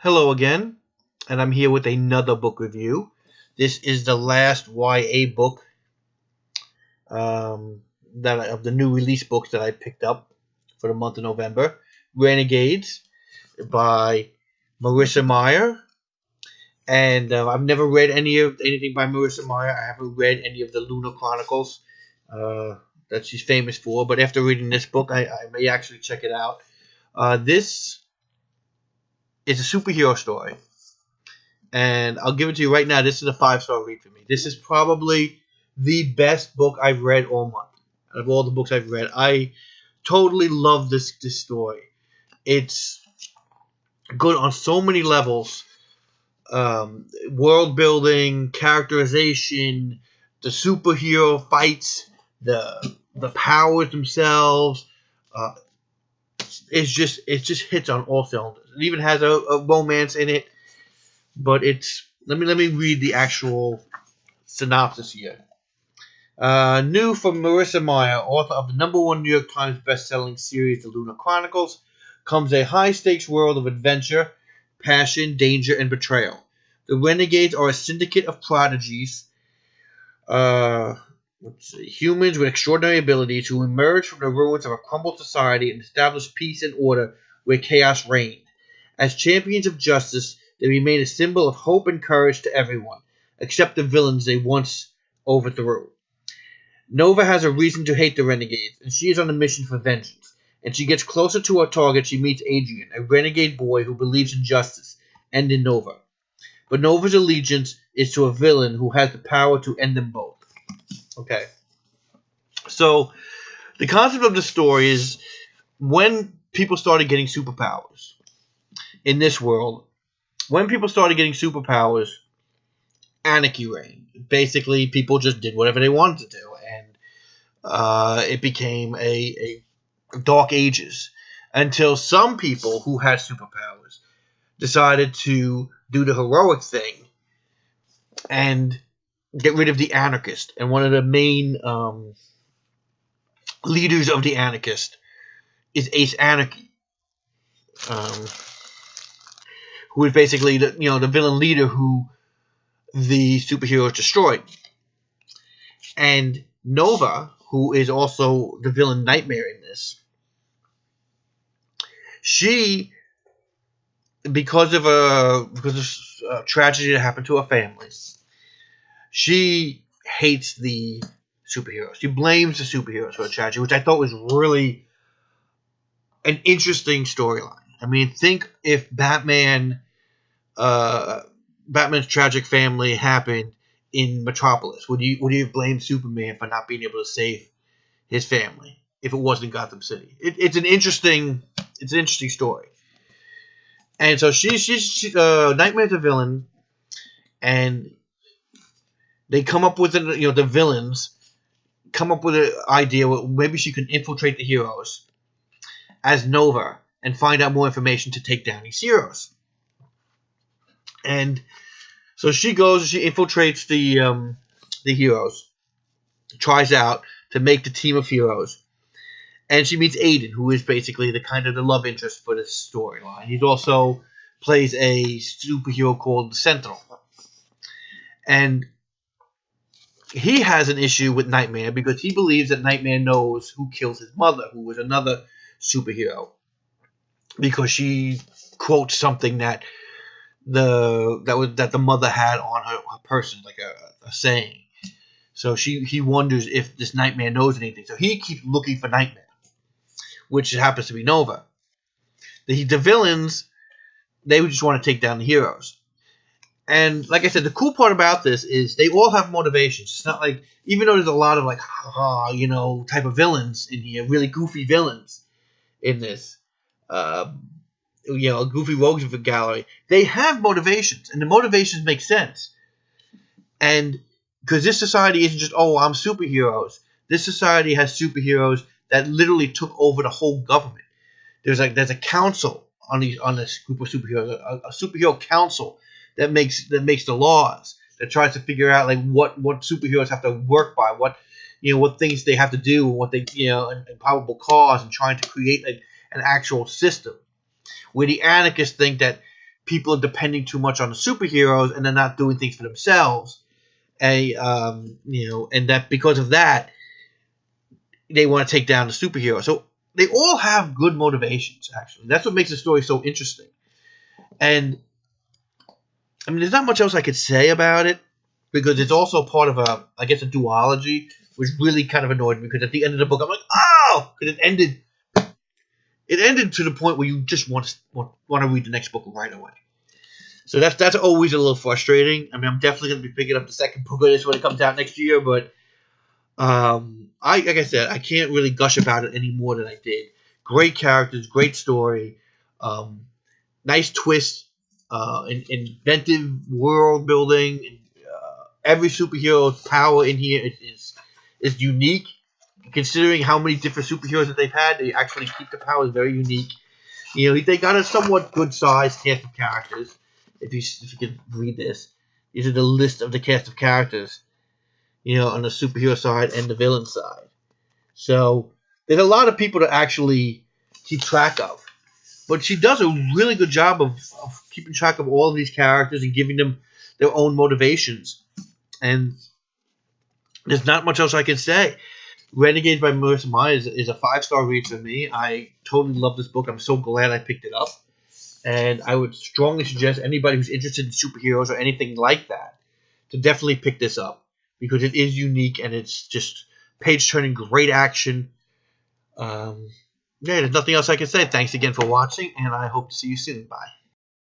Hello again, and I'm here with another book review. This is the last YA book of the new release books that I picked up for the month of November. Renegades by Marissa Meyer, and I've never read anything by Marissa Meyer. I haven't read any of the Lunar Chronicles that she's famous for, but after reading this book, I may actually check it out. This is a superhero story. And I'll give it to you right now. This is a 5-star read for me. This is probably the best book I've read all month. Out of all the books I've read, I totally love this story. It's good on so many levels. World building, characterization, the superhero fights, the powers themselves. It just hits on all cylinders. It even has a romance in it. But let me read the actual synopsis here. New from Marissa Meyer, author of the #1 New York Times best-selling series, The Lunar Chronicles, comes a high-stakes world of adventure, passion, danger, and betrayal. The Renegades are a syndicate of prodigies, humans with extraordinary abilities who emerge from the ruins of a crumbled society and establish peace and order where chaos reigned. As champions of justice, they remain a symbol of hope and courage to everyone, except the villains they once overthrew. Nova has a reason to hate the Renegades, and she is on a mission for vengeance. And she gets closer to her target, she meets Adrian, a renegade boy who believes in justice, and in Nova. But Nova's allegiance is to a villain who has the power to end them both. Okay. So, the concept of the story is when people started getting superpowers in this world, when people started getting superpowers, anarchy reigned. Basically, people just did whatever they wanted to do, and it became a dark ages until some people who had superpowers decided to do the heroic thing and get rid of the anarchist. And one of the main leaders of the anarchist is Ace Anarchy. Who is basically the villain leader who the superheroes destroyed. And Nova, who is also the villain Nightmare in this, she, because of a tragedy that happened to her family, she hates the superheroes. She blames the superheroes for the tragedy, which I thought was really an interesting storyline. I mean, think if Batman's tragic family happened in Metropolis. Would you blame Superman for not being able to save his family if it wasn't Gotham City? It's an interesting story. And so she's Nightmare's a villain, and they come up with the villains come up with an idea where maybe she can infiltrate the heroes as Nova and find out more information to take down these heroes. And so she infiltrates the heroes, tries out to make the team of heroes, and she meets Aiden, who is basically the love interest for this storyline. He also plays a superhero called the Sentinel, and he has an issue with Nightmare because he believes that Nightmare knows who killed his mother, who was another superhero, because she quotes something that the mother had on her person, like a saying. So he wonders if this Nightmare knows anything. So he keeps looking for Nightmare, which happens to be Nova. The villains, they just want to take down the heroes. And like I said, the cool part about this is they all have motivations. It's not like, even though there's a lot of type of villains in here, really goofy villains in this, goofy rogues of the gallery, they have motivations, and the motivations make sense. And because this society isn't just, I'm superheroes. This society has superheroes that literally took over the whole government. There's a council on this group of superheroes, a superhero council that makes the laws, that tries to figure out what superheroes have to work by, what things they have to do, and what they and probable cause, and trying to create an actual system. Where the anarchists think that people are depending too much on the superheroes and they're not doing things for themselves. And and that because of that, they want to take down the superhero. So they all have good motivations. Actually, that's what makes the story so interesting. And I mean, there's not much else I could say about it because it's also part of a duology, which really kind of annoyed me because at the end of the book, I'm like, oh, because it ended to the point where you just want to read the next book right away. So that's always a little frustrating. I mean, I'm definitely going to be picking up the second book of this when it comes out next year, but like I said, I can't really gush about it any more than I did. Great characters, great story, nice twist, inventive world building. Every superhero's power in here is unique. Considering how many different superheroes that they've had, they actually keep the powers very unique. They got a somewhat good sized cast of characters. If you can read this, these are the list of the cast of characters. On the superhero side and the villain side. So there's a lot of people to actually keep track of. But she does a really good job of keeping track of all of these characters and giving them their own motivations. And there's not much else I can say. Renegades by Marissa Meyer is a 5-star read for me. I totally love this book. I'm so glad I picked it up. And I would strongly suggest anybody who's interested in superheroes or anything like that to definitely pick this up. Because it is unique and it's just page-turning, great action. There's nothing else I can say. Thanks again for watching, and I hope to see you soon. Bye.